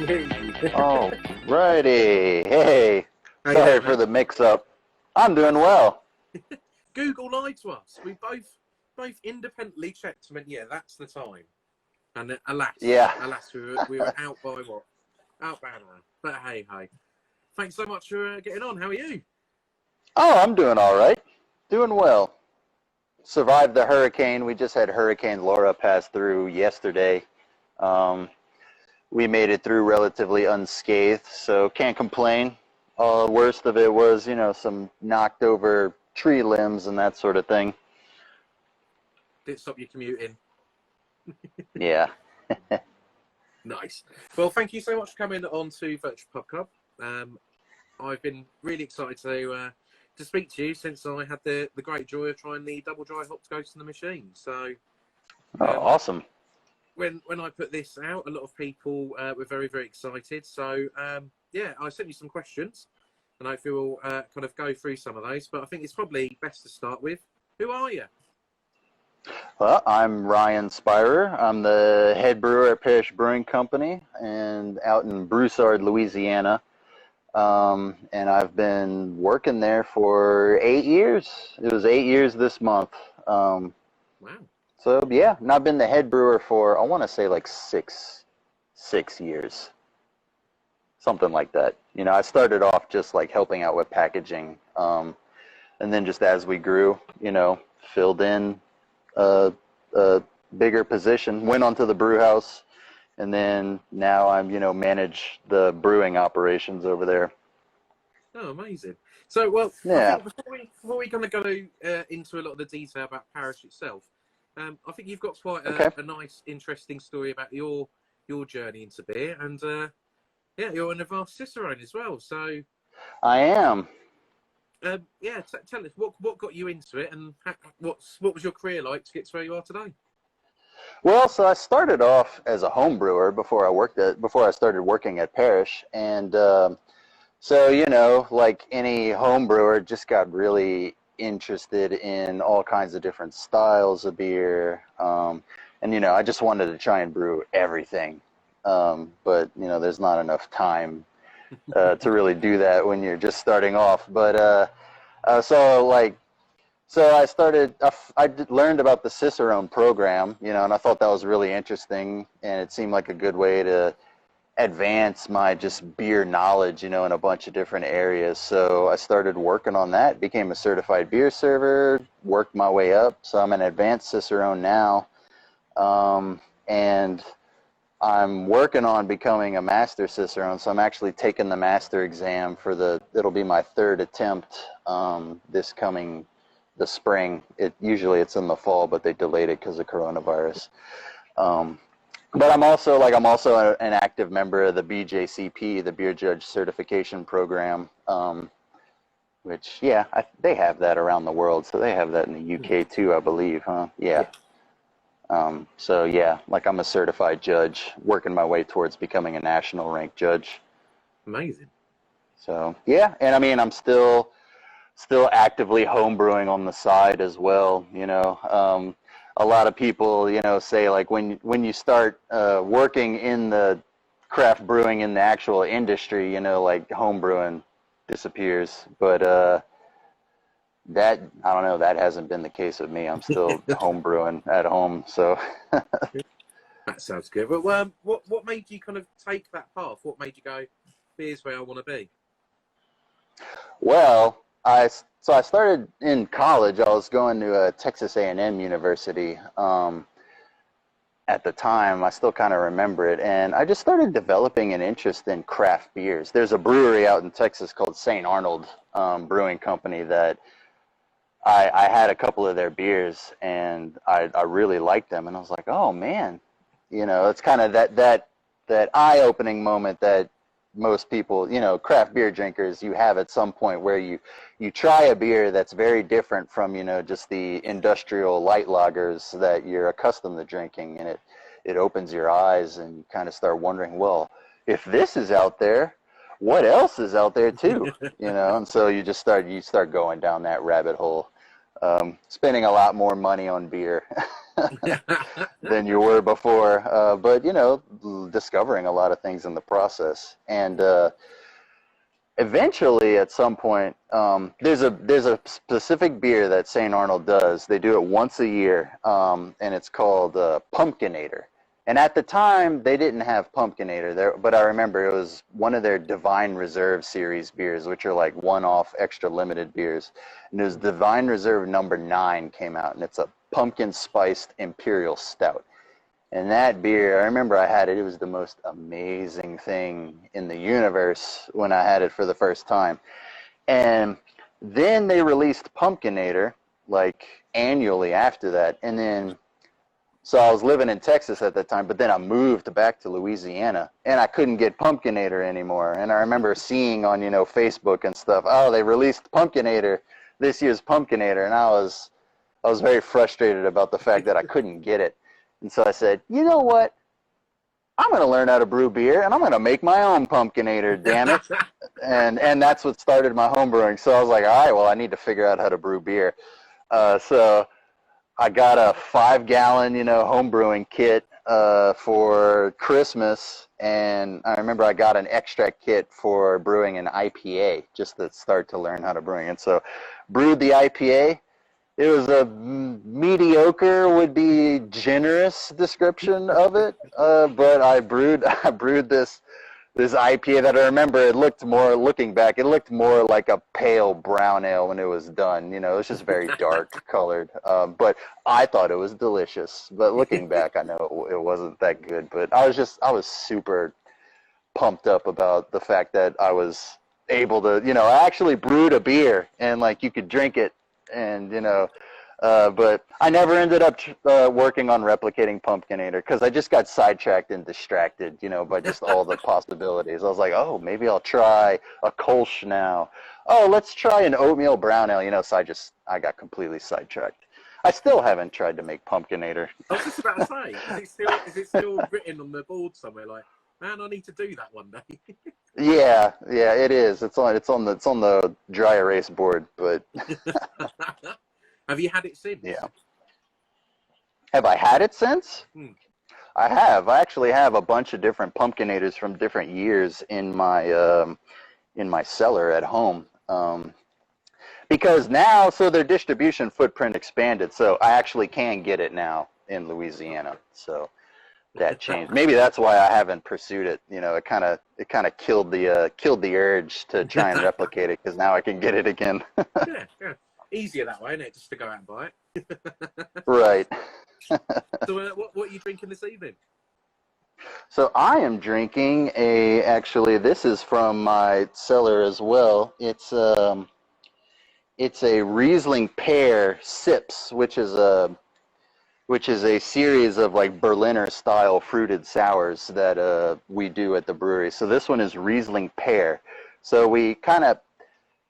Oh, righty. Hey, How you sorry doing, for mate? the mix-up. I'm doing well. Google lied to us. We both independently checked and went, yeah, that's the time. And Yeah. alas, we were out by what? Out by an hour. But hey. Thanks so much for getting on. How are you? Oh, I'm doing all right. Doing well. Survived the hurricane. We just had Hurricane Laura pass through yesterday. We made it through relatively unscathed, so can't complain. Worst of it was, some knocked over tree limbs and that sort of thing. Didn't stop you commuting. Yeah. Nice. Well, thank you so much for coming on to Virtual Pub Club. I've been really excited to speak to you since I had the great joy of trying the double dry hopped Ghost in the Machine. So Awesome. when I put this out, a lot of people were very, very excited. So yeah, I sent you some questions, and hopefully we'll kind of go through some of those. But I think it's probably best to start with, who are you? Well, I'm Ryan Spirer. I'm the head brewer at Parish Brewing Company and out in Broussard, Louisiana. And I've been working there for 8 years. It was 8 years this month. Wow. So yeah, and I've been the head brewer for, I want to say like six years. Something like that. I started off just like helping out with packaging. And then just as we grew, filled in a bigger position, went onto the brew house, and then now I'm, manage the brewing operations over there. Oh, amazing. So, well, Yeah. I think before we kind of go into a lot of the detail about Parish itself, I think you've got quite a nice, interesting story about your journey into beer, and yeah, you're an advanced cicerone as well. So, I am. Yeah, tell us what got you into it, and what was your career like to get to where you are today? Well, so I started off as a home brewer before I started working at Parish, and so like any home brewer, just got really interested in all kinds of different styles of beer, and I just wanted to try and brew everything, but there's not enough time to really do that when you're just starting off, but so I learned about the Cicerone program, and I thought that was really interesting, and it seemed like a good way to advance my just beer knowledge, in a bunch of different areas. So I started working on that, became a certified beer server, worked my way up. So I'm an advanced Cicerone now, and I'm working on becoming a master Cicerone. So I'm actually taking the master exam it'll be my third attempt the spring. Usually it's in the fall, but they delayed it because of coronavirus. But I'm also an active member of the BJCP, the Beer Judge Certification Program, which they have that around the world. So they have that in the UK too, I believe, huh? Yeah. So yeah, like I'm a certified judge, working my way towards becoming a national ranked judge. Amazing. So yeah, and I mean I'm still actively homebrewing on the side as well. A lot of people, say like when you start working in the craft brewing in the actual industry, like homebrewing disappears. But that, I don't know, that hasn't been the case with me. I'm still homebrewing at home. So That sounds good. But what made you kind of take that path? What made you go, here's where I want to be? Well, I started in college. I was going to Texas A&M University. At the time, I still kind of remember it, and I just started developing an interest in craft beers. There's a brewery out in Texas called St. Arnold Brewing Company that I had a couple of their beers, and I really liked them, and I was like, oh man, it's kind of that eye-opening moment that most people, craft beer drinkers, you have at some point where you try a beer that's very different from, just the industrial light lagers that you're accustomed to drinking, and it opens your eyes and you kind of start wondering, well, if this is out there, what else is out there too? And so you start going down that rabbit hole, spending a lot more money on beer. than you were before. But you know, discovering a lot of things in the process, and eventually, at some point, there's a specific beer that St. Arnold does. They do it once a year, and it's called Pumpkinator. And at the time, they didn't have Pumpkinator there, but I remember it was one of their Divine Reserve series beers, which are like one-off extra limited beers. And it was Divine Reserve number 9 came out, and it's a pumpkin spiced imperial stout. And that beer, I remember I had it. It was the most amazing thing in the universe when I had it for the first time. And then they released Pumpkinator like annually after that. And then, so I was living in Texas at that time, but then I moved back to Louisiana and I couldn't get Pumpkinator anymore. And I remember seeing on, you know, Facebook and stuff, oh, they released Pumpkinator, this year's Pumpkinator. And I was very frustrated about the fact that I couldn't get it. And so I said, you know what? I'm going to learn how to brew beer, and I'm going to make my own Pumpkinator, damn it. And that's what started my home brewing. So I was like, all right, well, I need to figure out how to brew beer. So I got a 5-gallon, you know, home brewing kit for Christmas. And I remember I got an extract kit for brewing an IPA just to start to learn how to brewing. And so brewed the IPA. It was a mediocre, would be generous description of it, but I brewed this IPA that I remember. It looked more, looking back, it looked more like a pale brown ale when it was done. You know, it was just very dark colored, but I thought it was delicious. But looking back, I know it wasn't that good. But I was super pumped up about the fact that I was able to, you know, I actually brewed a beer and like you could drink it. And, you know, but I never ended up working on replicating Pumpkinator because I just got sidetracked and distracted, you know, by just all the possibilities. I was like, oh, maybe I'll try a Kolsch now. Oh, let's try an oatmeal brown ale, you know, so I got completely sidetracked. I still haven't tried to make Pumpkinator. I was just about to say, is it still written on the board somewhere? Like, man, I need to do that one day. Yeah, it is. It's on the dry erase board, but Have you had it since? Yeah. Have I had it since? I have. I actually have a bunch of different Pumpkinators from different years in my cellar at home. Because now, so their distribution footprint expanded, so I actually can get it now in Louisiana. So that changed. Maybe that's why I haven't pursued it. You know, it kind of killed the urge to try and replicate it because now I can get it again. yeah. Easier that way, isn't it? Just to go out and buy it. Right. So, what are you drinking this evening? So I am drinking actually, this is from my cellar as well. It's a Riesling pear sips, which is a series of like Berliner style fruited sours that we do at the brewery. So this one is Riesling pear. So we kind of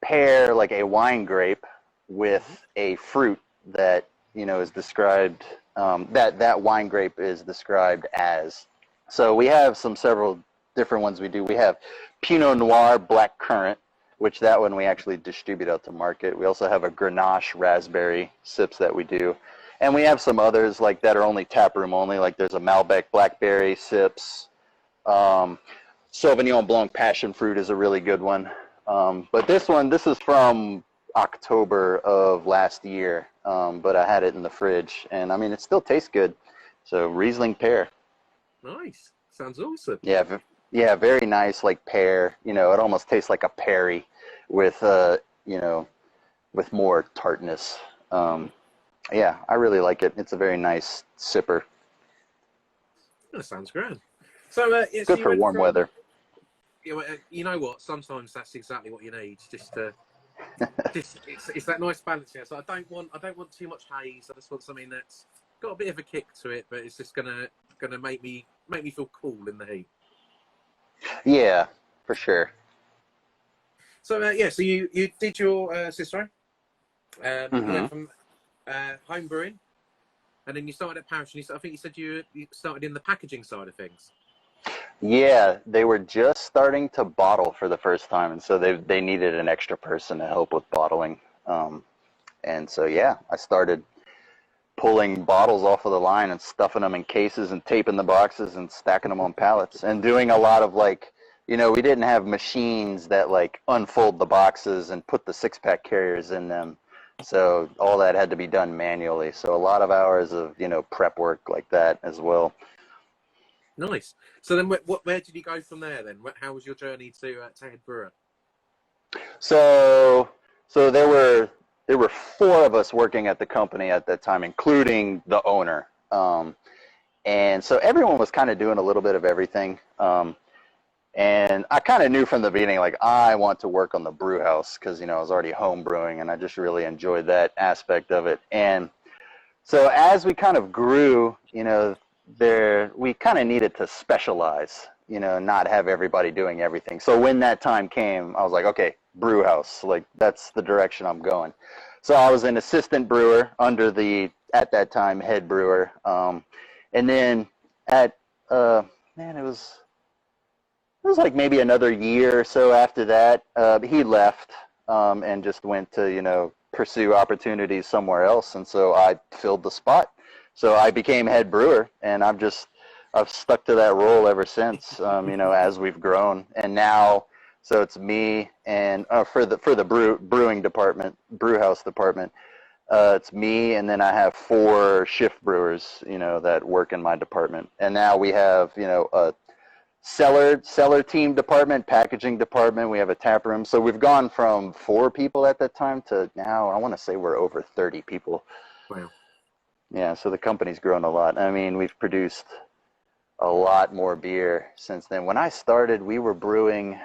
pair like a wine grape with a fruit that, you know, is described, that wine grape is described as. So we have several different ones we do. We have Pinot Noir black currant, which that one we actually distribute out to market. We also have a Grenache raspberry sips that we do. And we have some others like that are only taproom only, like there's a Malbec blackberry sips. Sauvignon Blanc passion fruit is a really good one. But this is from October of last year, but I had it in the fridge, and I mean, it still tastes good. So Riesling pear. Nice. Sounds awesome. Yeah, very nice, like pear. You know, it almost tastes like a perry with, you know, with more tartness. Yeah, I really like it. It's a very nice sipper. That sounds grand. So, good for warm weather. You know what? Sometimes that's exactly what you need. It's that nice balance here. So I don't want too much haze. I just want something that's got a bit of a kick to it, but it's just gonna make me feel cool in the heat. Yeah, for sure. So so you did your sister, you went from home brewing, and then you started at Parish. And I think you said you started in the packaging side of things. Yeah, they were just starting to bottle for the first time, and so they needed an extra person to help with bottling. And so yeah, I started pulling bottles off of the line and stuffing them in cases and taping the boxes and stacking them on pallets and doing a lot of like, you know, we didn't have machines that like unfold the boxes and put the 6-pack carriers in them. So all that had to be done manually. So a lot of hours of, you know, prep work like that as well. Nice. So then where did you go from there then? How was your journey to head brewer? So there were 4 of us working at the company at that time, including the owner. And so everyone was kind of doing a little bit of everything. And I kind of knew from the beginning, like, I want to work on the brew house because, you know, I was already home brewing and I just really enjoyed that aspect of it. And so as we kind of grew, you know, we kind of needed to specialize, you know, not have everybody doing everything. So when that time came, I was like, okay, brew house, like that's the direction I'm going. So I was an assistant brewer under the, at that time, head brewer. And then at, man, it was like maybe another year or so after that, he left and just went to, you know, pursue opportunities somewhere else. And so I filled the spot. So I became head brewer, and I've stuck to that role ever since, you know, as we've grown. And now, so it's me and for the brewing department, brew house department, it's me, and then I have 4 shift brewers, you know, that work in my department. And now we have, you know, a cellar team department, packaging department. We have a tap room. So we've gone from 4 people at that time to now, I want to say we're over 30 people. Wow. Yeah, so the company's grown a lot. I mean, we've produced a lot more beer since then. When I started, we were brewing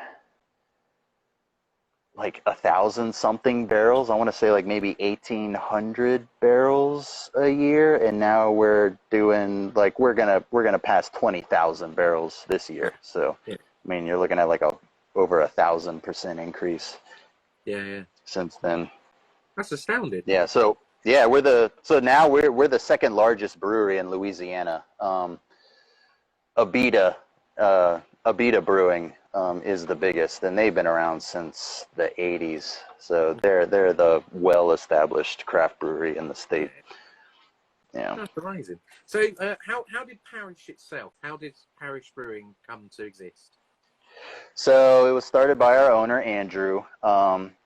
like 1,000-something barrels. I want to say like maybe 1,800 barrels a year, and now we're doing like we're gonna pass 20,000 barrels this year. So yeah. I mean, you're looking at like over 1,000% increase. Yeah. Since then. That's astounding. Yeah. So yeah, now we're the 2nd largest brewery in Louisiana. Abita Brewing is the biggest, and they've been around since the 80s. So they're the well-established craft brewery in the state. Yeah. That's amazing. So how did Parish itself, how did Parish Brewing come to exist? So it was started by our owner, Andrew,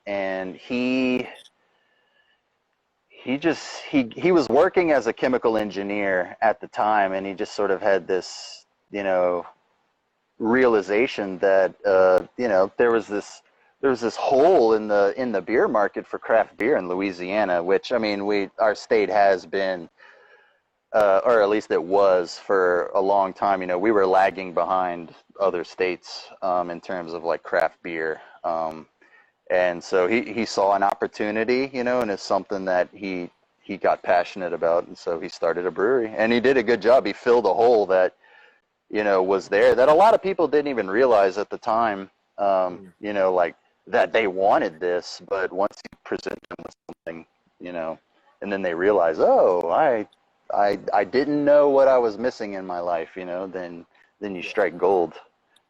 and he was working as a chemical engineer at the time, and he just sort of had this, you know, realization that you know, there was this hole in the beer market for craft beer in Louisiana, which, I mean, our state has been, or at least it was for a long time, you know, we were lagging behind other states in terms of like craft beer. And so he saw an opportunity, you know, and it's something that he got passionate about. And so he started a brewery, and he did a good job. He filled a hole that, you know, was there that a lot of people didn't even realize at the time, you know, like that they wanted this. But once you present them with something, you know, and then they realize, oh, I didn't know what I was missing in my life, you know, then you strike gold.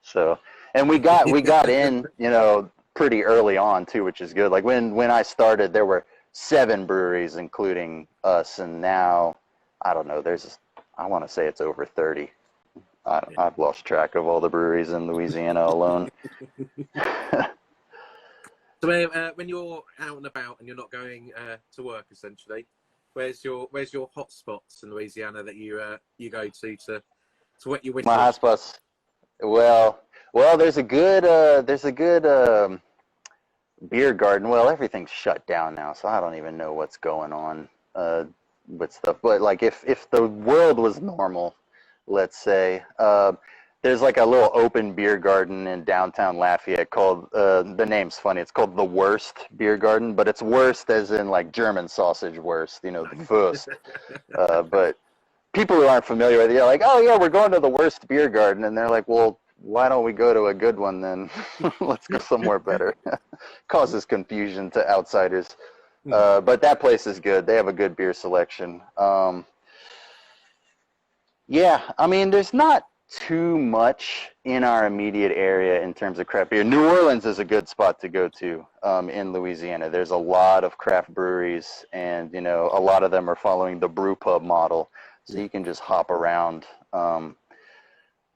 So, and we got in, you know, pretty early on too, which is good. Like when I started, there were 7 breweries, including us, and now I don't know. I want to say it's over 30. I've lost track of all the breweries in Louisiana alone. So when you're out and about and you're not going to work, essentially, where's your hot spots in Louisiana that you go to wet your winter? My hot spots. Well, there's a good beer garden. Well, everything's shut down now, so I don't even know what's going on with stuff. But like if the world was normal, let's say, there's like a little open beer garden in downtown Lafayette called, the name's funny, it's called The Worst Beer Garden, but it's worst as in like German sausage worst, you know, the Wurst. But people who aren't familiar with it, they're like, oh yeah, we're going to The Worst Beer Garden, and they're like, well, why don't we go to a good one then? Let's go somewhere better. Causes confusion to outsiders. But that place is good. They have a good beer selection. Yeah, I mean, there's not too much in our immediate area in terms of craft beer. New Orleans is a good spot to go to in Louisiana. There's a lot of craft breweries, and you know, a lot of them are following the brew pub model, so you can just hop around.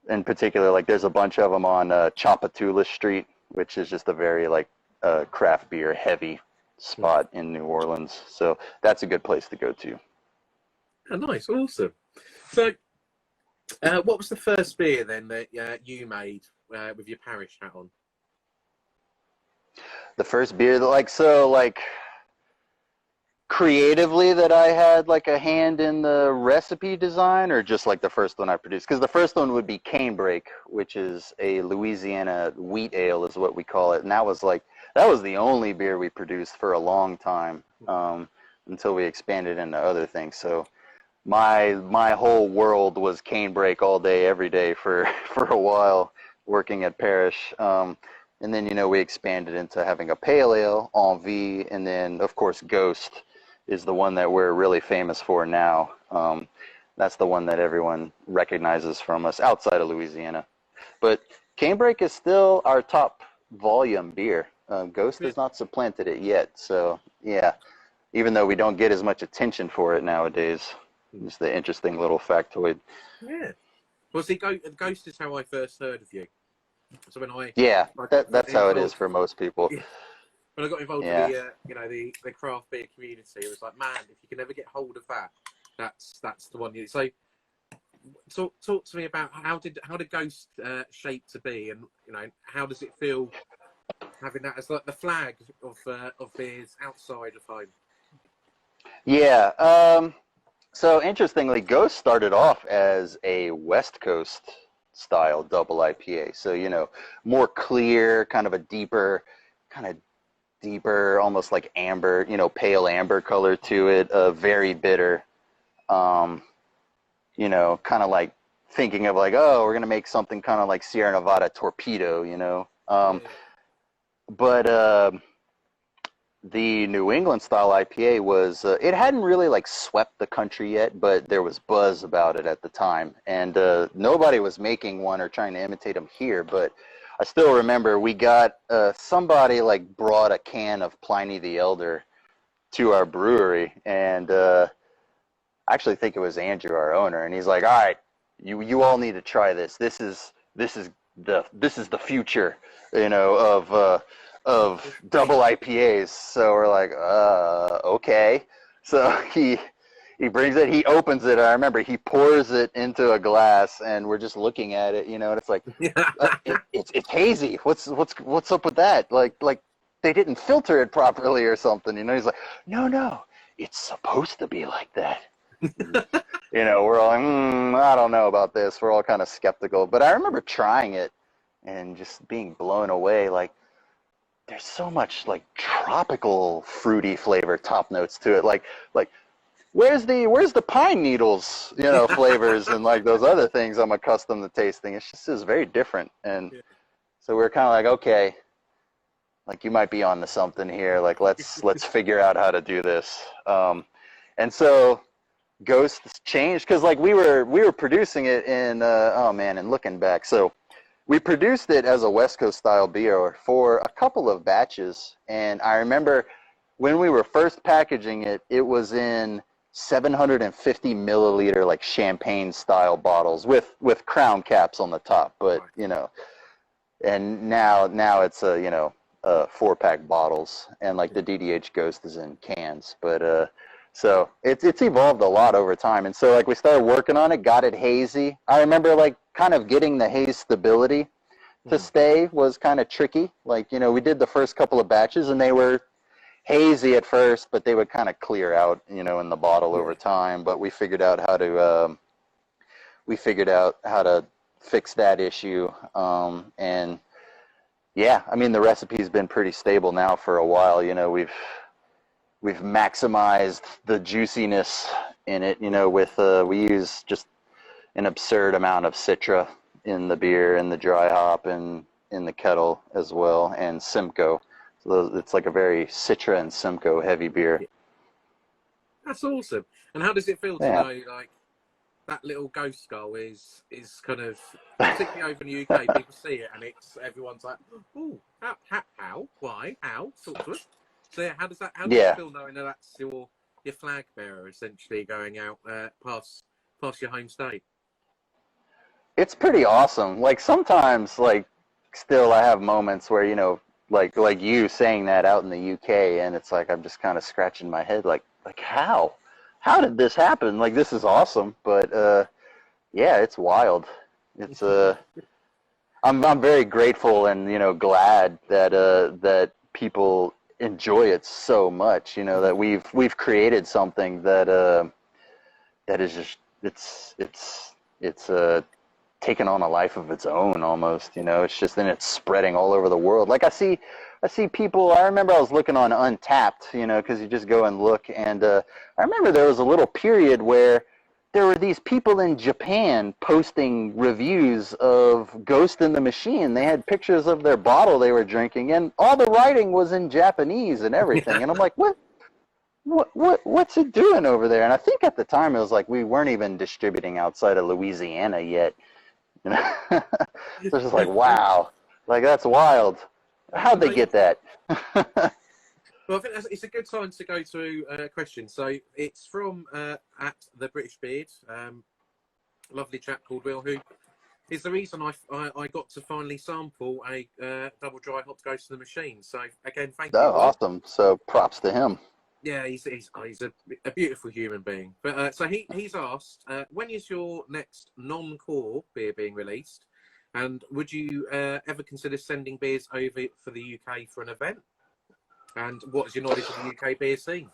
In particular, like there's a bunch of them on Champatoulas Street, which is just a very like craft beer heavy spot in New Orleans. So that's a good place to go to. Oh, nice, awesome. So, what was the first beer then that you made with your parish hat on? The first beer, like creatively that I had like a hand in the recipe design, or just like the first one I produced? Because the first one would be Canebrake, which is a Louisiana wheat ale is what we call it. And that was the only beer we produced for a long time until we expanded into other things. So my whole world was Canebrake all day, every day for a while working at Parish. And then, you know, we expanded into having a pale ale, Envie, and then, of course, Ghost is the one that we're really famous for now. That's the one that everyone recognizes from us outside of Louisiana. But Canebrake is still our top volume beer. Ghost has not supplanted it yet. So, yeah, even though we don't get as much attention for it nowadays. Just the interesting little factoid. Yeah. Well, see, Ghost is how I first heard of you. So when that's how it is for most people. Yeah. When I got involved with the the craft beer community, it was like, man, if you can ever get hold of that, that's the one. So talk to me about how did Ghost shape to be, and you know, how does it feel having that as like the flag of beers outside of home? Yeah. So interestingly, Ghost started off as a West Coast style double IPA. So, you know, more clear, kind of deeper, almost like amber, you know, pale amber color to it, very bitter. You know, kind of like thinking of like, oh, we're going to make something kind of like Sierra Nevada Torpedo, you know. But the New England style IPA was, it hadn't really like swept the country yet, but there was buzz about it at the time. And nobody was making one or trying to imitate them here, but I still remember we got, somebody like brought a can of Pliny the Elder to our brewery, and I actually think it was Andrew, our owner, and he's like, all right, you all need to try this. This is the future, you know, of double IPAs. So we're like, okay. So he brings it, he opens it. I remember he pours it into a glass, and we're just looking at it, you know, and it's like, it's hazy. What's up with that? Like they didn't filter it properly or something, you know? He's like, no, it's supposed to be like that. You know, we're all like, I don't know about this. We're all kind of skeptical. But I remember trying it and just being blown away. Like, there's so much like tropical fruity flavor top notes to it. Like where's the pine needles, you know, flavors and like those other things I'm accustomed to tasting. It's very different. And so we're kind of like, okay, like you might be on to something here. Like let's figure out how to do this. And so Ghost changed because like we were producing it in and looking back, so we produced it as a West Coast style beer for a couple of batches, and I remember when we were first packaging it, it was in 750 milliliter like champagne style bottles with crown caps on the top, but you know, and now it's 4-pack bottles, and like the DDH Ghost is in cans, but so it's evolved a lot over time. And so like we started working on it, got it hazy. I remember like kind of getting the haze stability to stay was kind of tricky. Like, you know, we did the first couple of batches and they were hazy at first, but they would kind of clear out, you know, in the bottle over time. But we figured out how to fix that issue. And yeah, I mean, the recipe's been pretty stable now for a while. You know, we've maximized the juiciness in it, you know, with we use just an absurd amount of Citra in the beer and the dry hop and in the kettle as well, and Simcoe. So it's like a very Citra and Simcoe heavy beer. That's awesome. And how does it feel to know, like, that little ghost skull is kind of, particularly over in the UK, people see it and everyone's like, oh, how, why, how, talk to us. So yeah, how does that feel knowing that that's your flag bearer essentially going out past your home state? It's pretty awesome. Like sometimes, like still I have moments where, you know, like you saying that out in the UK, and it's like I'm just kind of scratching my head, like how did this happen? Like this is awesome, but yeah, it's wild. It's I'm very grateful and, you know, glad that that people enjoy it so much. You know, that we've created something that that is just it's taken on a life of its own almost. You know, it's just, and it's spreading all over the world. Like I see people. I remember I was looking on Untapped, you know, because you just go and look, and I remember there was a little period where there were these people in Japan posting reviews of Ghost in the Machine. They had pictures of their bottle they were drinking, and all the writing was in Japanese and everything. And I'm like, what's it doing over there? And I think at the time it was like we weren't even distributing outside of Louisiana yet. You know? So it's just like, wow, like that's wild. How'd they get that? Well, I think it's a good time to go through a question. So it's from at the British Beard, lovely chap called Will, who is the reason I got to finally sample a double dry hop Ghost in the Machine. So again, thank you. Oh, awesome! So props to him. Yeah, he's a beautiful human being. But so he's asked, when is your next non-core beer being released, and would you ever consider sending beers over for the UK for an event? And what is your knowledge of the UK beer scene?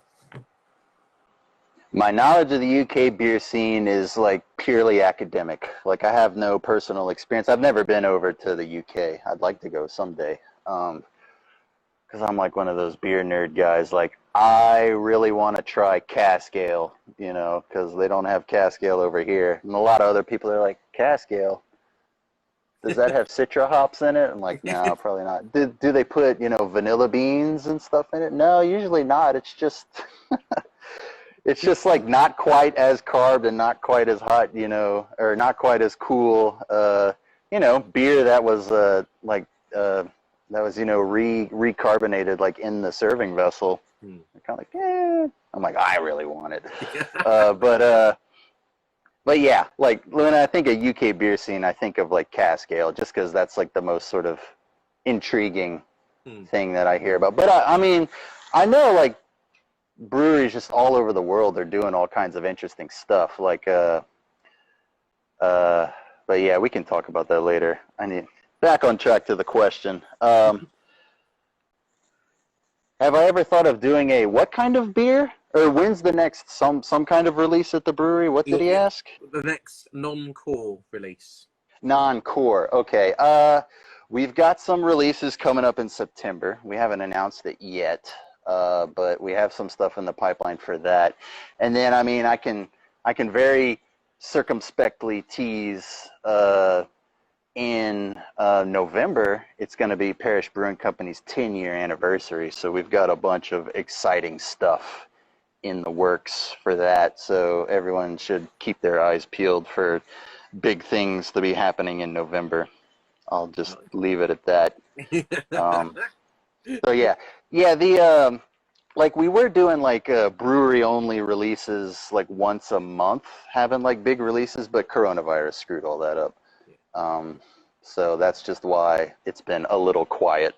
My knowledge of the UK beer scene is like purely academic. Like I have no personal experience. I've never been over to the UK. I'd like to go someday. Because I'm like one of those beer nerd guys. Like I really want to try cask ale, you know, because they don't have cask ale over here. And a lot of other people are like, cask ale? Does that have citra hops in it? I'm like, no, probably not. Do they put, you know, vanilla beans and stuff in it? No, usually not. It's just, it's just like not quite as carved and not quite as hot, you know, or not quite as cool. You know, beer that was that was, you know, recarbonated like in the serving vessel. Kind of like, I'm like, I really want it. But yeah, like when I think of UK beer scene, I think of like cask ale, just because that's like the most sort of intriguing thing that I hear about. But I mean, I know like breweries just all over the world are doing all kinds of interesting stuff. Like, but yeah, we can talk about that later. I need back on track to the question. Have I ever thought of doing a what kind of beer? Or when's the next some kind of release at the brewery? What did he ask? The next non-core release. Non-core. Okay. We've got some releases coming up in September. We haven't announced it yet, but we have some stuff in the pipeline for that. And then, I mean, I can very circumspectly tease in November, it's going to be Parish Brewing Company's 10-year anniversary. So we've got a bunch of exciting stuff in the works for that. So everyone should keep their eyes peeled for big things to be happening in November. I'll just leave it at that. So yeah, the like we were doing like brewery only releases like once a month, having like big releases, but coronavirus screwed all that up. So that's just why it's been a little quiet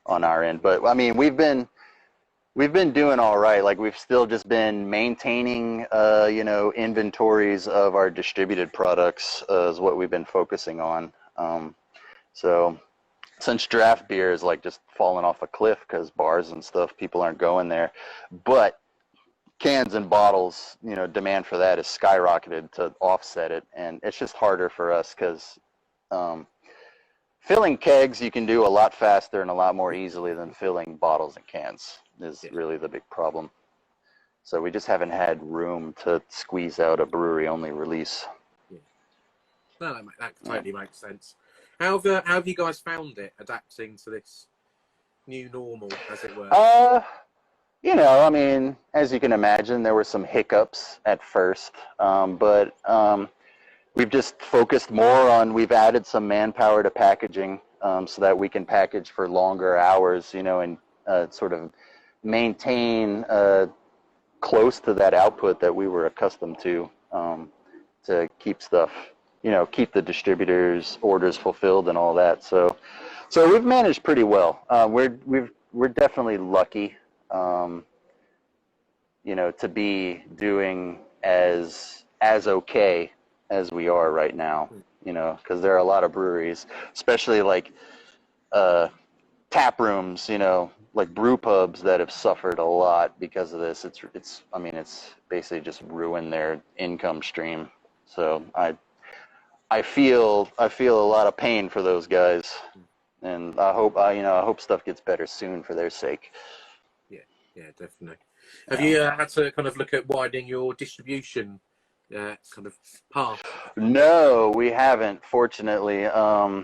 on our end. But I mean, we've been doing all right. Like we've still just been maintaining, you know, inventories of our distributed products is what we've been focusing on. So since draft beer is like just falling off a cliff because bars and stuff, people aren't going there. But cans and bottles, you know, demand for that is skyrocketed to offset it. And it's just harder for us because filling kegs you can do a lot faster and a lot more easily than filling bottles and cans is really the big problem. So we just haven't had room to squeeze out a brewery only release. No, that totally makes sense. How have you guys found it adapting to this new normal, as it were? I mean, as you can imagine, there were some hiccups at first, but we've just focused more on, we've added some manpower to packaging so that we can package for longer hours, and sort of maintain close to that output that we were accustomed to keep stuff, keep the distributors' orders fulfilled and all that. So we've managed pretty well. We're definitely lucky, to be doing as okay as we are right now. Because there are a lot of breweries, especially like tap rooms, like brew pubs that have suffered a lot because of this. I mean, it's basically just ruined their income stream. So I feel a lot of pain for those guys, and I hope stuff gets better soon for their sake. Yeah, definitely. Have you had to kind of look at widening your distribution kind of path? No, we haven't, fortunately. I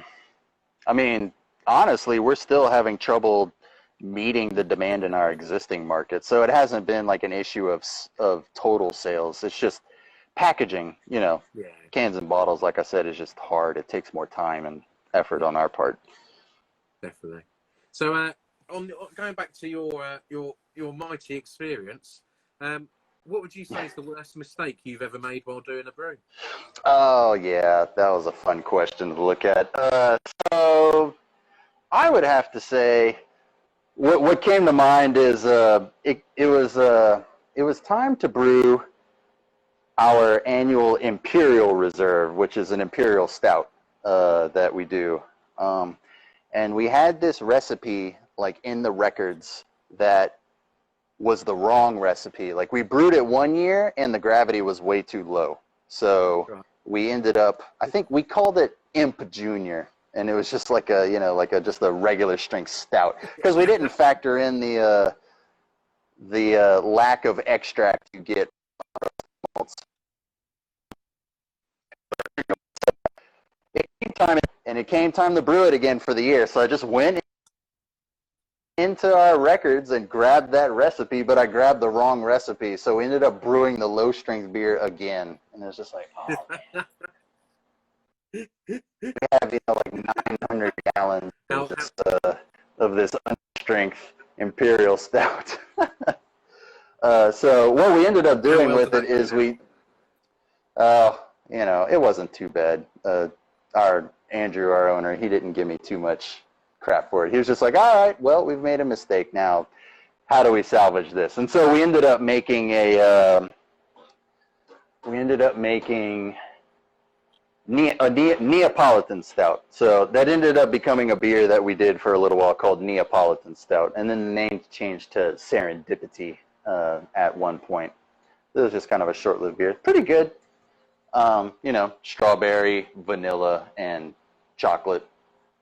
mean, honestly, we're still having trouble meeting the demand in our existing market. So it hasn't been like an issue of total sales. It's just packaging, Yeah, cans and bottles, like I said, is just hard. It takes more time and effort on our part. definitely. So, on going back to your mighty experience, what would you say is the worst mistake you've ever made while doing a brew? Oh, yeah, that was a fun question to look at. So I would have to say what came to mind is it was time to brew our annual Imperial Reserve, which is an Imperial Stout that we do. And we had this recipe like in the records that was the wrong recipe. Like we brewed it one year and the gravity was way too low. So Right. we ended up, I think we called it Imp Junior. And it was just like just a regular strength stout because we didn't factor in the lack of extract you get. It came time to brew it again for the year. So I just went into our records and grabbed that recipe, but I grabbed the wrong recipe. So we ended up brewing the low strength beer again. And it was just like, oh, man. We have, like 900 gallons of this unstrength Imperial Stout. So what we ended up doing with it is it wasn't too bad. Andrew, our owner, he didn't give me too much crap for it. He was just like, all right, well, we've made a mistake now. How do we salvage this? And so we ended up making a Neapolitan Stout. So that ended up becoming a beer that we did for a little while called Neapolitan Stout. And then the name changed to Serendipity at one point. It was just kind of a short-lived beer. Pretty good. Strawberry, vanilla, and chocolate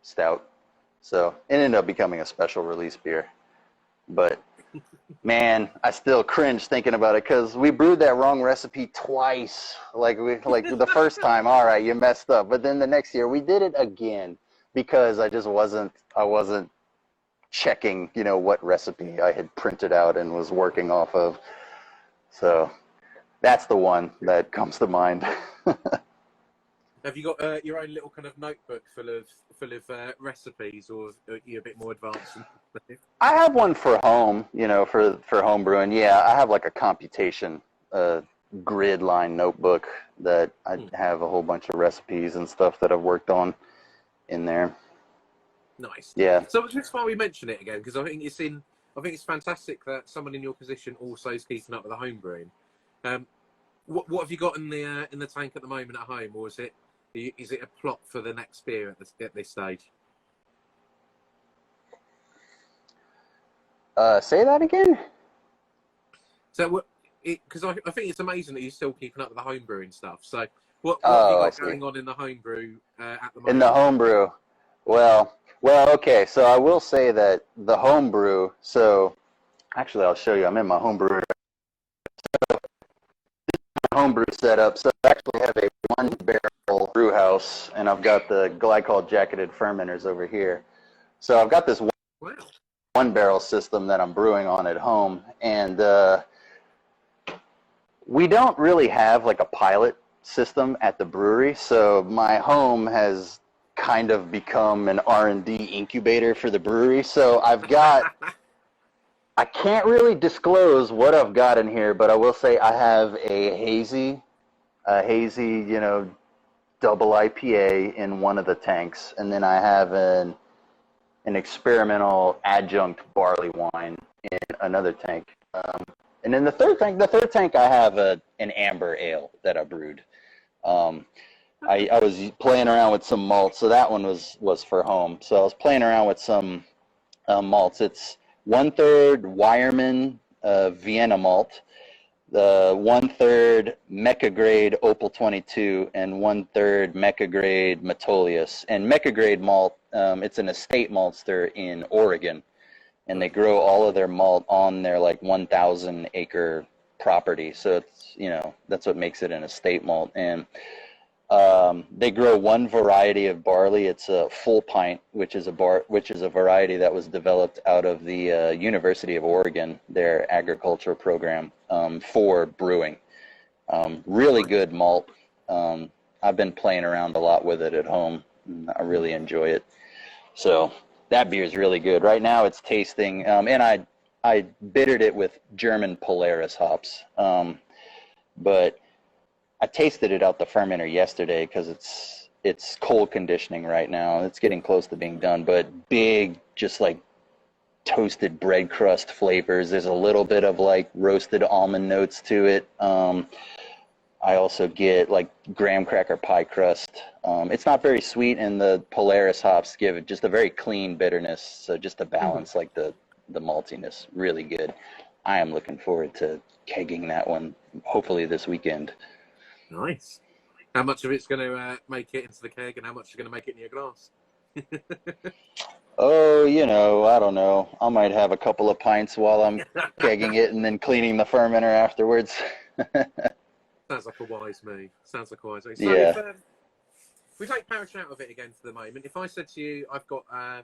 stout. So it ended up becoming a special release beer. But man, I still cringe thinking about it because we brewed that wrong recipe twice. Like the first time, all right, you messed up. But then the next year we did it again because I wasn't checking, what recipe I had printed out and was working off of. So that's the one that comes to mind. Have you got your own little kind of notebook full of recipes, or are you a bit more advanced? I have one for home, for home brewing. Yeah, I have like a computation grid line notebook that I have a whole bunch of recipes and stuff that I've worked on in there. Nice. Yeah. So that's why we mention it again, because I think it's fantastic that someone in your position also is keeping up with the home brewing. What have you got in the tank at the moment at home, or is it a plot for the next beer at this stage? Say that again? So, because I think it's amazing that you're still keeping up with the home brewing stuff. So, what have you got going on in the home brew at the moment? In the home brew, well, okay. So I will say that the home brew. So, actually, I'll show you. I'm in my home brew. Homebrew setup. So I actually have a 1-barrel brew house, and I've got the glycol jacketed fermenters over here. So I've got this. Wow. one barrel system that I'm brewing on at home, and we don't really have like a pilot system at the brewery, so my home has kind of become an R&D incubator for the brewery. So I can't really disclose what I've got in here, but I will say I have a hazy, double IPA in one of the tanks, and then I have an experimental adjunct barley wine in another tank. And then the third tank, I have an amber ale that I brewed. I was playing around with some malts, so that one was for home. So I was playing around with some malts. It's 1/3 Weyermann Vienna malt, the 1/3 Mecca grade Opal 22, and 1/3 Mecca grade Metolius. And Mecca grade malt, it's an estate maltster in Oregon, and they grow all of their malt on their like 1,000 acre property. So it's, that's what makes it an estate malt. And they grow one variety of barley. It's a full pint, which is a variety that was developed out of the University of Oregon, their agriculture program, for brewing. Really good malt. I've been playing around a lot with it at home. I really enjoy it. So that beer is really good. Right now it's tasting, and I bittered it with German Polaris hops, but I tasted it out the fermenter yesterday because it's cold conditioning right now. It's getting close to being done, but big, just like toasted bread crust flavors. There's a little bit of like roasted almond notes to it. I also get like graham cracker pie crust. It's not very sweet, and the Polaris hops give it just a very clean bitterness. So just to balance like the maltiness, really good. I am looking forward to kegging that one hopefully this weekend. Nice. How much of it's going to make it into the keg, and how much is going to make it in your glass? Oh, I don't know. I might have a couple of pints while I'm kegging it and then cleaning the fermenter afterwards. Sounds like a wise move. So yeah. if we take Parish out of it again for the moment, if I said to you, I've got a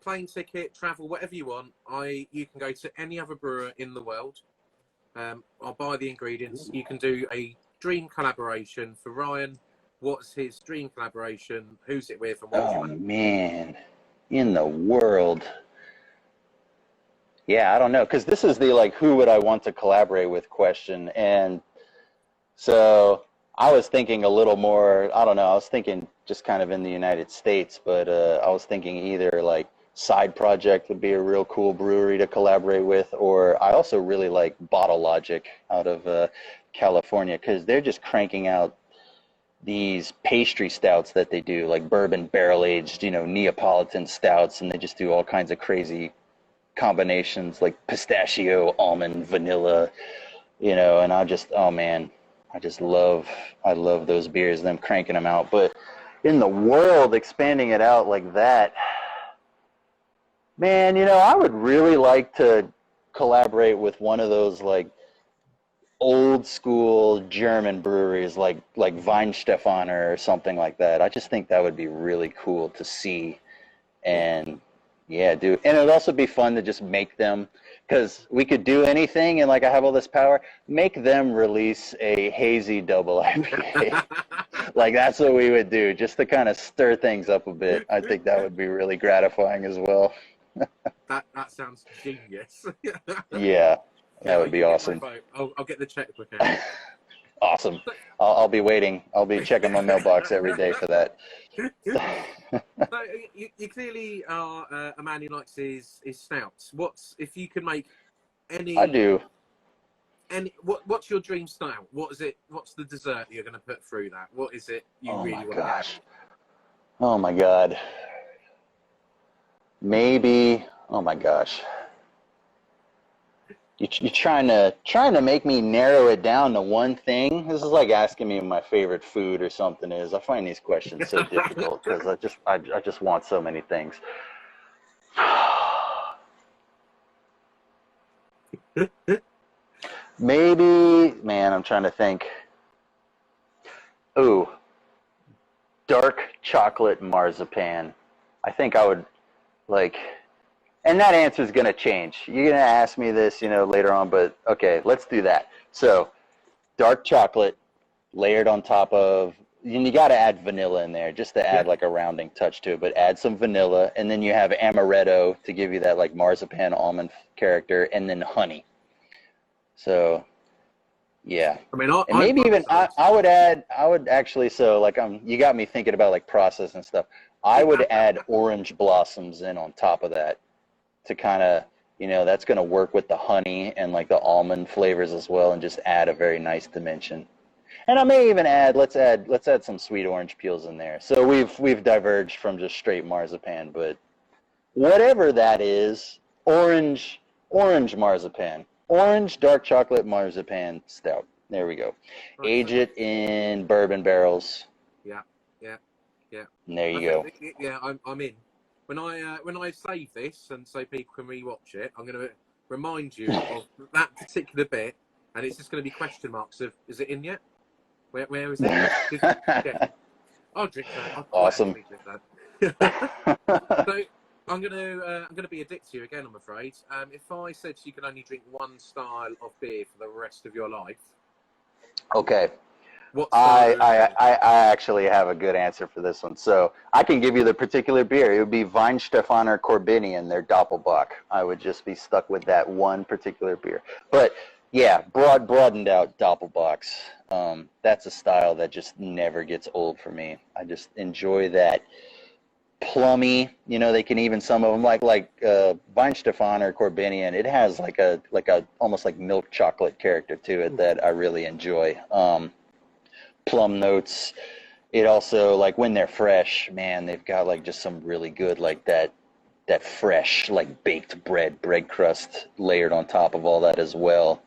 plane ticket, travel, whatever you want, you can go to any other brewer in the world. I'll buy the ingredients. You can do a dream collaboration for Ryan. What's his dream collaboration? Who's it with? And what man, in the world. Yeah, I don't know, because this is the like who would I want to collaborate with question, and so I was thinking a little more. I don't know. I was thinking just kind of in the United States, but I was thinking either like Side Project would be a real cool brewery to collaborate with, or I also really like Bottle Logic out of California, because they're just cranking out these pastry stouts that they do, like bourbon barrel aged, Neapolitan stouts, and they just do all kinds of crazy combinations like pistachio, almond, vanilla, and I love those beers, them cranking them out. But in the world, expanding it out like that, man, I would really like to collaborate with one of those like old school German breweries like Weinstefaner or something like that. I just think that would be really cool to see. And yeah, dude. And it'd also be fun to just make them, because we could do anything, and like I have all this power, make them release a hazy double IPA. Like that's what we would do, just to kind of stir things up a bit. I think that would be really gratifying as well. That sounds genius. Yeah, that would be awesome. I'll get the checkbook out. Awesome. I'll be waiting. I'll be checking my mailbox every day for that. So you clearly are a man who likes his stouts. If you could make any? I do. What's your dream stout? What is it? What's the dessert you're going to put through that? What is it you really want to have? Oh my God. Maybe. Oh my gosh. You're trying to make me narrow it down to one thing. This is like asking me what my favorite food or something is. I find these questions so difficult because I just want so many things. Maybe, man, I'm trying to think. Ooh, dark chocolate marzipan. I think I would like And that answer is going to change. You're going to ask me this, later on, but okay, let's do that. So dark chocolate layered on top of, and you got to add vanilla in there just to add like a rounding touch to it, but add some vanilla, and then you have amaretto to give you that like marzipan almond character, and then honey. So yeah, I mean, and maybe even I would actually, so like you got me thinking about like process and stuff. I would add orange blossoms in on top of that to kind of, that's going to work with the honey and like the almond flavors as well, and just add a very nice dimension. And I may even let's add some sweet orange peels in there. So we've diverged from just straight marzipan, but whatever that is, orange marzipan, orange dark chocolate marzipan stout. There we go. Right. Age it in bourbon barrels. Yeah. And there you go. Yeah, I'm in. When I save this and so people can rewatch it, I'm going to remind you of that particular bit, and it's just going to be question marks of, is it in yet? Where is it? Yeah. I'll drink that. Awesome. Drink that. So I'm gonna be a dick to you again, I'm afraid. If I said you could only drink one style of beer for the rest of your life, okay. what I actually have a good answer for this one. So I can give you the particular beer. It would be Weihenstephaner Corbinian, their Doppelbock. I would just be stuck with that one particular beer. But yeah, broadened out Doppelbocks. That's a style that just never gets old for me. I just enjoy that plummy. They can even, some of them like Weihenstephaner Corbinian. It has like a almost like milk chocolate character to it that I really enjoy. Plum notes. It also, like when they're fresh, man, they've got like just some really good like that fresh like baked bread crust layered on top of all that as well.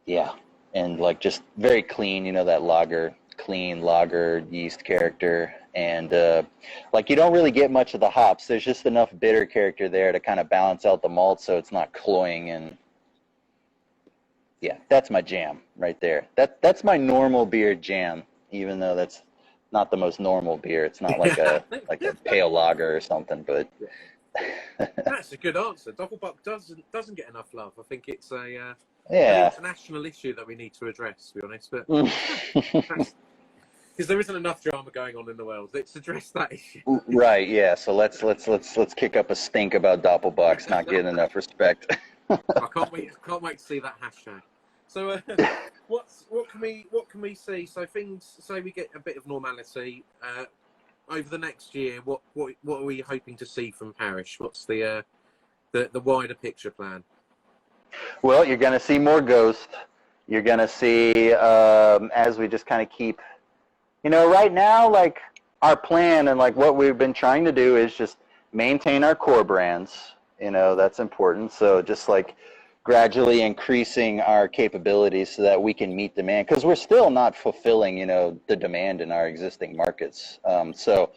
Yeah, and like just very clean, that clean lager yeast character, and like you don't really get much of the hops. There's just enough bitter character there to kind of balance out the malt so it's not cloying. And yeah, that's my jam right there. That's my normal beer jam, even though that's not the most normal beer. It's not like a pale lager or something, but that's a good answer. Doppelbock doesn't get enough love. I think it's a yeah, it's a national issue that we need to address, to be honest. But because there isn't enough drama going on in the world, let's address that issue. Right. Yeah. So let's kick up a stink about Doppelbocks not getting enough respect. I can't wait to see that hashtag. So what can we see? So things, say we get a bit of normality over the next year. What are we hoping to see from Parish? What's the wider picture plan? Well, you're going to see more Ghost. You're going to see as we just kind of keep, right now, like our plan and like what we've been trying to do is just maintain our core brands. That's important. So just like gradually increasing our capabilities so that we can meet demand, because we're still not fulfilling, the demand in our existing markets. So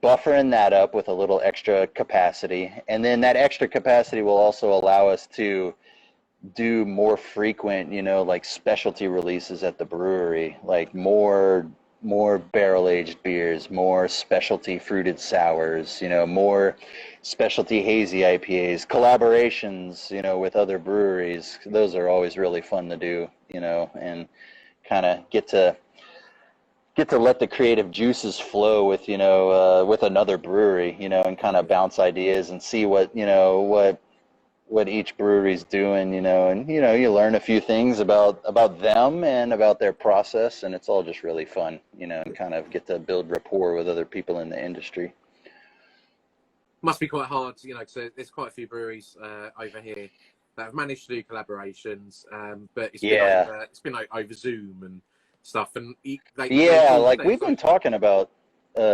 buffering that up with a little extra capacity, and then that extra capacity will also allow us to do more frequent, like specialty releases at the brewery, like more barrel-aged beers, more specialty fruited sours, more specialty hazy IPAs, collaborations, with other breweries. Those are always really fun to do, and kind of get to let the creative juices flow with, with another brewery, and kind of bounce ideas and see what each brewery's doing, and you learn a few things about them and about their process, and it's all just really fun, and kind of get to build rapport with other people in the industry. Must be quite hard, because there's quite a few breweries over here that have managed to do collaborations, but it's been over Zoom and stuff, and we've been talking about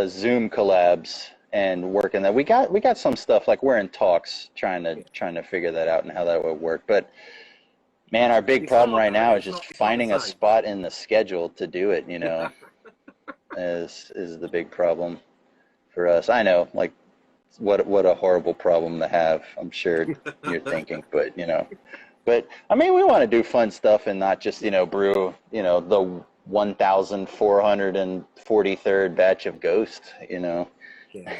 Zoom collabs and working that. We got some stuff, like we're in talks trying to figure that out and how that would work. But man, our big problem right now is just finding a spot in the schedule to do it, is the big problem for us. I know, like what a horrible problem to have, I'm sure you're thinking, but I mean, we want to do fun stuff and not just, brew, the 1,443rd batch of Ghost, Yeah.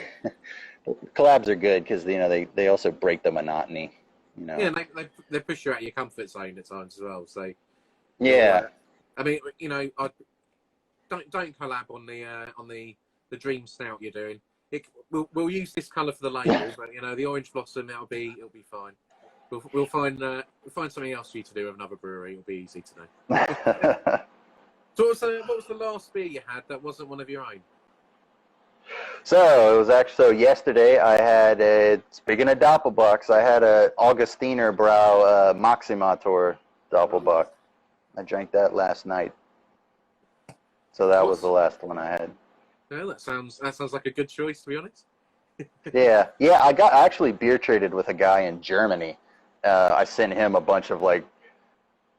Collabs are good because they also break the monotony. Yeah, and they push you out of your comfort zone at times as well. So Yeah. I mean, I don't collab on the Dream Stout you're doing. We'll use this colour for the label, but the Orange Blossom it'll be fine. We'll find something else for you to do with another brewery. It'll be easy to know. So what was the last beer you had that wasn't one of your own? So it was actually yesterday. I had speaking of Doppelbocks, I had a Augustiner Brau Maximator Doppelbock. I drank that last night. So that was the last one I had. Yeah, that sounds like a good choice, to be honest. Yeah. I actually beer traded with a guy in Germany. I sent him a bunch of like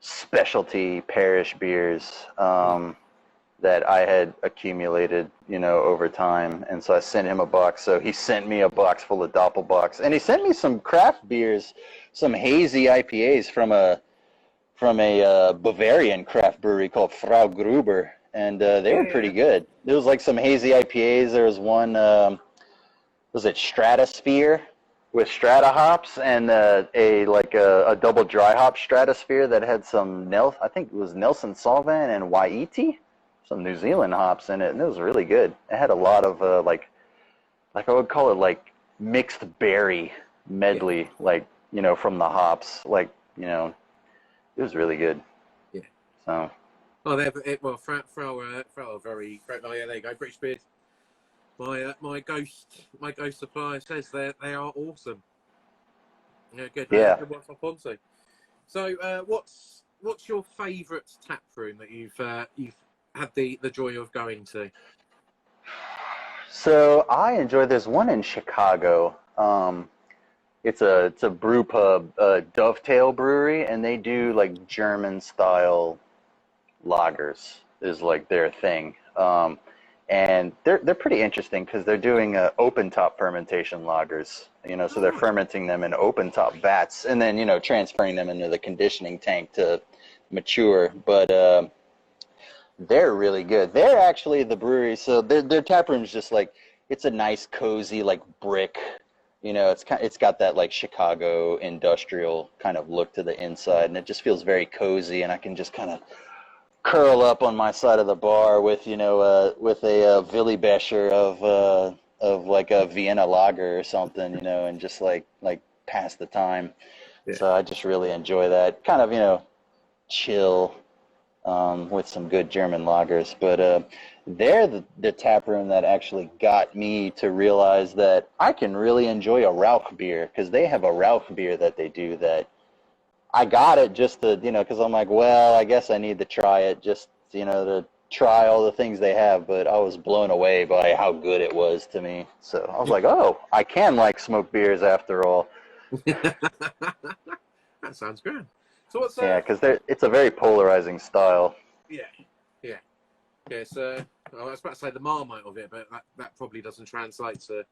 specialty Parish beers that I had accumulated, over time, and so I sent him a box. So he sent me a box full of Doppelbocks, and he sent me some craft beers, some hazy IPAs from a Bavarian craft brewery called Frau Gruber, and they were pretty good. There was like some hazy IPAs. There was one, was it Stratosphere with Strata hops, and a double dry hop Stratosphere that had some I think it was Nelson Sauvin and Waiti, some New Zealand hops in it, and it was really good. It had a lot of like I would call it like mixed berry medley, from the hops, it was really good. Yeah. So. Oh, Frau are very. Oh yeah, there you go. British beers. My ghost supplier says they are awesome. Yeah, good. Yeah. Good one up onto. So, what's your favourite tap room that you've had the joy of going to? So I enjoy. There's one in Chicago. It's a brew pub, Dovetail Brewery, and they do like German style lagers is like their thing. And they're pretty interesting because they're doing open top fermentation lagers, so they're fermenting them in open top vats and then, transferring them into the conditioning tank to mature. But they're really good. They're actually the brewery, so their tap room's just like, it's a nice, cozy, like brick, it's got that like Chicago industrial kind of look to the inside, and it just feels very cozy, and I can just kind of curl up on my side of the bar with with a Willy Becher of like a Vienna lager or something, and just like pass the time. Yeah. So I just really enjoy that kind of chill with some good German lagers. But they're the tap room that actually got me to realize that I can really enjoy a Rauch beer, because they have a Rauch beer that they do that I got it just to, because I'm like, well, I guess I need to try it just, to try all the things they have. But I was blown away by how good it was to me. So I was like, oh, I can like smoked beers after all. That sounds good. So what's yeah, because it's a very polarizing style. Yeah. So I was about to say the Marmite of it, but that probably doesn't translate to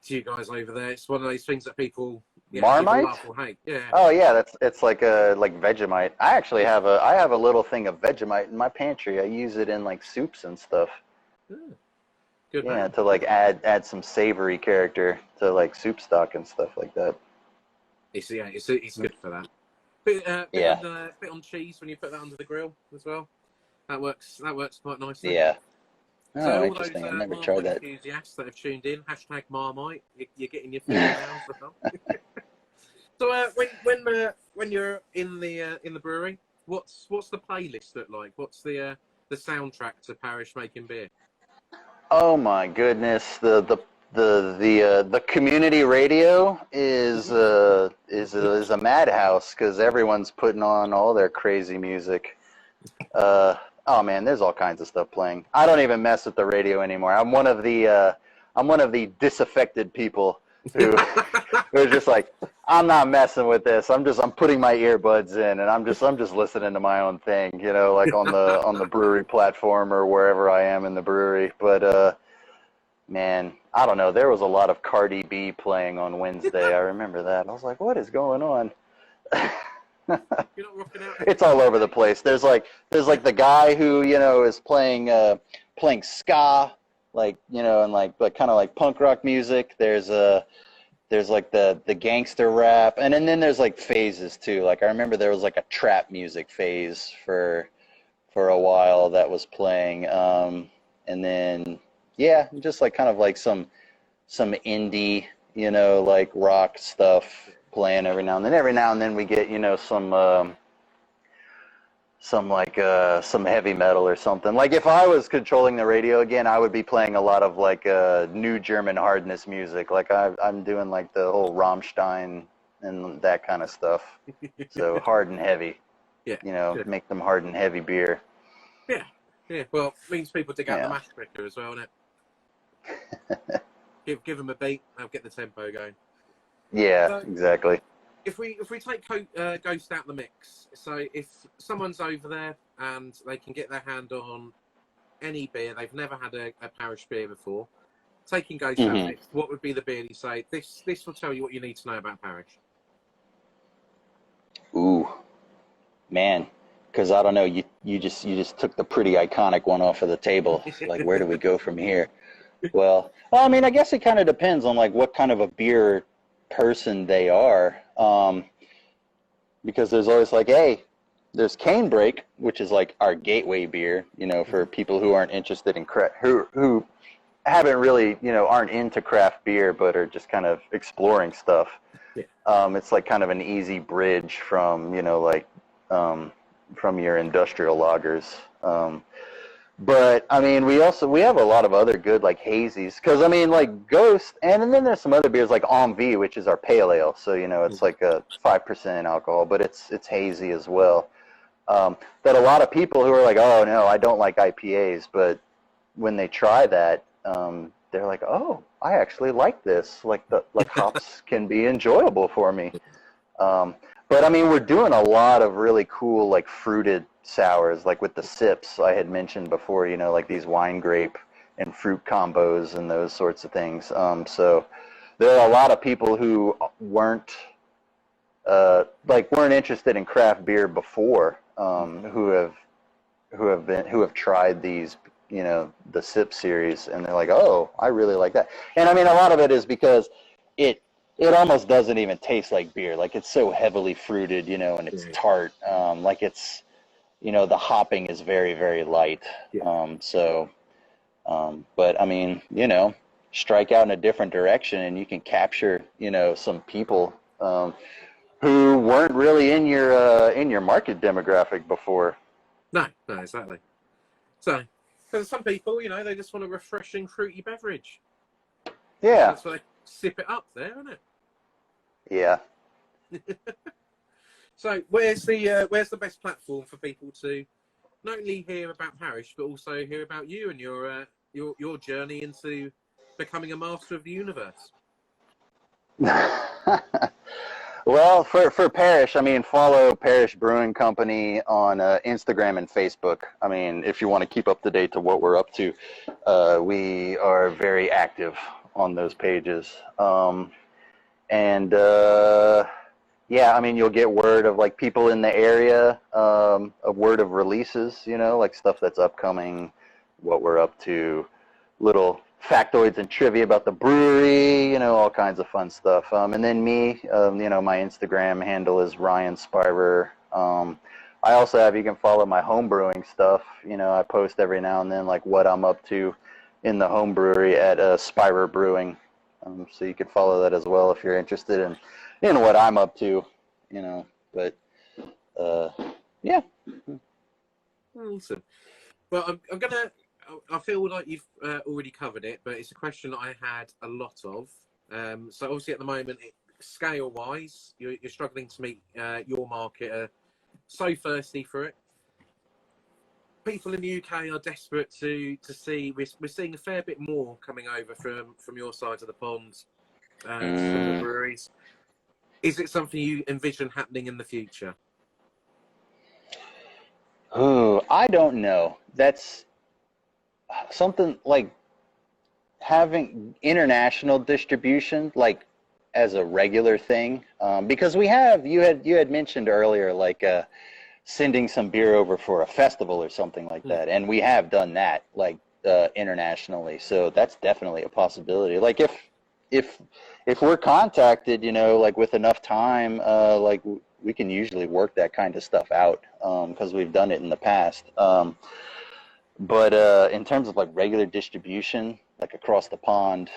you guys over there. It's one of those things that people Marmite? Love or hate. Yeah. Oh yeah, it's like Vegemite. I actually have a little thing of Vegemite in my pantry. I use it in like soups and stuff. Good. Yeah, to like add some savory character to like soup stock and stuff like that. It's good for that. Bit on cheese when you put that under the grill as well. That works quite nicely. Yeah. Oh, so interesting. I've never tried that. Enthusiasts that have tuned in, #Marmite. You're getting your food now. So when you're in the brewery, what's the playlist look like? What's the soundtrack to Parish making beer? Oh my goodness, the community radio is a madhouse, because everyone's putting on all their crazy music. Oh man, there's all kinds of stuff playing. I don't even mess with the radio anymore. I'm one of the disaffected people who are just like, I'm not messing with this. I'm putting my earbuds in, and I'm just listening to my own thing, like on the brewery platform or wherever I am in the brewery. But man, I don't know. There was a lot of Cardi B playing on Wednesday. I remember that. I was like, what is going on? You're not rocking out. It's all over the place. There's like the guy who is playing ska like, you know, and like kind of like punk rock music. There's like the gangster rap, and then there's like phases too. Like I remember there was like a trap music phase for a while that was playing, and then yeah, just like kind of like some indie, you know, like rock stuff playing every now and then. Every now and then we get, you know, some heavy metal or something. Like if I was controlling the radio again, I would be playing a lot of like new German hardness music. Like I'm doing like the whole Rammstein and that kind of stuff. So hard and heavy. Yeah. You know, Good. make them hard and heavy beer. Yeah. Yeah. Well, it means people dig out Yeah. the mash quicker as well, isn't it? Give them a beat, they'll get the tempo going. Yeah, So, exactly. if we take Ghost out the mix, so if someone's over there and they can get their hand on any beer, they've never had a Parish beer before, taking Ghost out the mix, what would be the beer you say, this will tell you what you need to know about Parish? Ooh, man, because I don't know, you just took the pretty iconic one off of the table. Like, where do we go from here? Well, I mean, I guess it kind of depends on like what kind of a beer person they are, because there's always like, hey, there's Canebrake, which is like our gateway beer, you know, for people who aren't interested in craft, who haven't really, you know, aren't into craft beer but are just kind of exploring stuff. Yeah. It's like kind of an easy bridge from, you know, like from your industrial lagers. But I mean, we have a lot of other good like hazies, because I mean, like Ghost, and then there's some other beers like Envie, which is our pale ale. So you know, it's like a 5% alcohol, but it's hazy as well. That a lot of people who are like, oh no, I don't like IPAs, but when they try that, they're like, oh, I actually like this. Like hops can be enjoyable for me. But I mean, we're doing a lot of really cool like fruited sours, like with the sips I had mentioned before, you know, like these wine grape and fruit combos and those sorts of things. So there are a lot of people who weren't interested in craft beer before, who have tried these, you know, the sip series, and they're like, oh, I really like that. And I mean, a lot of it is because it almost doesn't even taste like beer. Like it's so heavily fruited, you know, and it's tart. Like it's, you know, the hopping is very, very light. Yeah. But I mean, you know, strike out in a different direction and you can capture, you know, some people who weren't really in your market demographic before. No, exactly. So, for some people, you know, they just want a refreshing fruity beverage. Yeah. That's why they sip it up there, isn't it? Yeah. So where's the best platform for people to not only hear about Parish but also hear about you and your journey into becoming a master of the universe? Well, for Parish, I mean, follow Parish Brewing Company on Instagram and Facebook. I mean, if you want to keep up to date to what we're up to, we are very active on those pages. Yeah, I mean, you'll get word of like people in the area, a word of releases, you know, like stuff that's upcoming, what we're up to, little factoids and trivia about the brewery, you know, all kinds of fun stuff. And then me, you know, my Instagram handle is Ryan Spiver. I also have, you can follow my home brewing stuff. You know, I post every now and then like what I'm up to in the home brewery at Spiver Brewing. So you can follow that as well if you're interested in what I'm up to, you know. But yeah. Awesome. Well, I feel like you've already covered it, but it's a question that I had a lot of. So obviously at the moment, scale-wise, you're struggling to meet your market. Are so thirsty for it. People in the UK are desperate to see. We're seeing a fair bit more coming over from your side of the pond, from the breweries. Is it something you envision happening in the future? Oh, I don't know. That's something like having international distribution, like as a regular thing, because you had mentioned earlier, like sending some beer over for a festival or something like that, and we have done that. Like internationally. So that's definitely a possibility. Like if we're contacted, you know, like with enough time, like we can usually work that kind of stuff out, because we've done it in the past. But in terms of like regular distribution, like across the pond,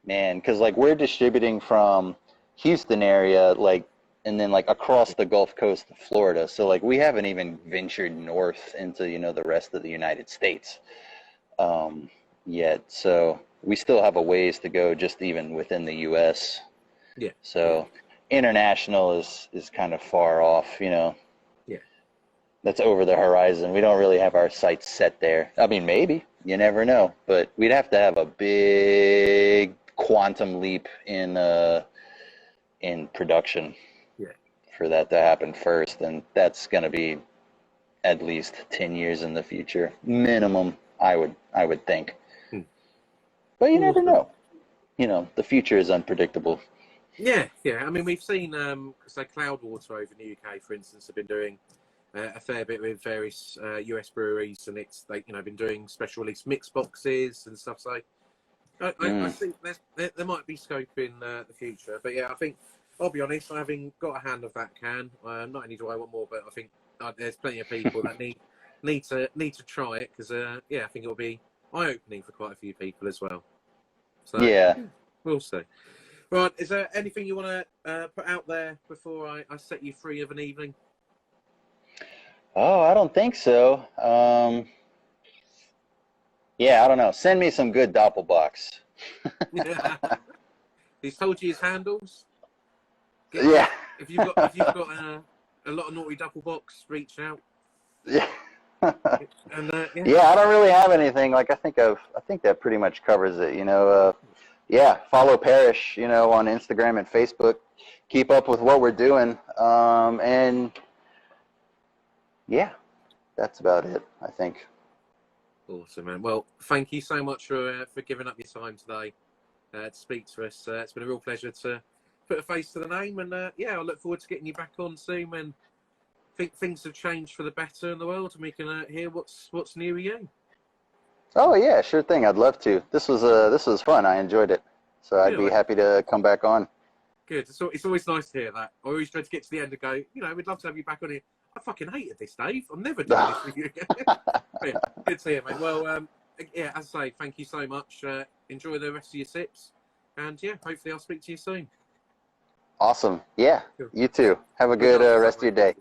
man, because like we're distributing from Houston area, like, and then like across the Gulf Coast of Florida. So like we haven't even ventured north into, you know, the rest of the United States yet. So we still have a ways to go, just even within the U.S. Yeah. So international is kind of far off, you know. Yeah. That's over the horizon. We don't really have our sights set there. I mean, maybe. You never know. But we'd have to have a big quantum leap in production for that to happen first. And that's going to be at least 10 years in the future. Minimum, I would think. But you never know. You know, the future is unpredictable. Yeah, yeah. I mean, we've seen, so Cloudwater over in the UK, for instance, have been doing a fair bit with various US breweries, and they, you know, been doing special release mix boxes and stuff. So I think there might be scope in the future. But yeah, I think I'll be honest. Having got a hand of that can, not only do I want more, but I think there's plenty of people that need to try it, because yeah, I think it'll be eye-opening for quite a few people as well. So yeah, we'll see. Right, is there anything you want to put out there before I set you free of an evening? Oh, I don't think so. Yeah, I don't know. Send me some good doppelbocks. Yeah. He's told you his handles. Yeah. If you've got a lot of naughty doppelbocks, reach out. Yeah. And yeah, I don't really have anything. Like I think that pretty much covers it. You know, yeah, follow Parish, you know, on Instagram and Facebook. Keep up with what we're doing. And yeah, that's about it, I think. Awesome, man. Well, thank you so much for giving up your time today to speak to us. It's been a real pleasure to put a face to the name, and yeah, I look forward to getting you back on soon when things have changed for the better in the world, and we can hear what's new with you. Oh yeah, sure thing. I'd love to. This was fun. I enjoyed it, so I'd be happy to come back on. Good. It's always nice to hear that. I always try to get to the end and go, you know, we'd love to have you back on here. I fucking hated this, Dave. I'm never doing this with you again. Yeah, good to hear, mate. Well, yeah, as I say, thank you so much. Enjoy the rest of your sips, and yeah, hopefully I'll speak to you soon. Awesome. Yeah, you too. Have a good rest of your day.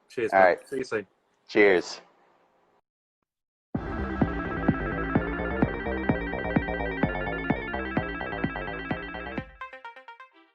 Cheers. All right. See you soon. Cheers.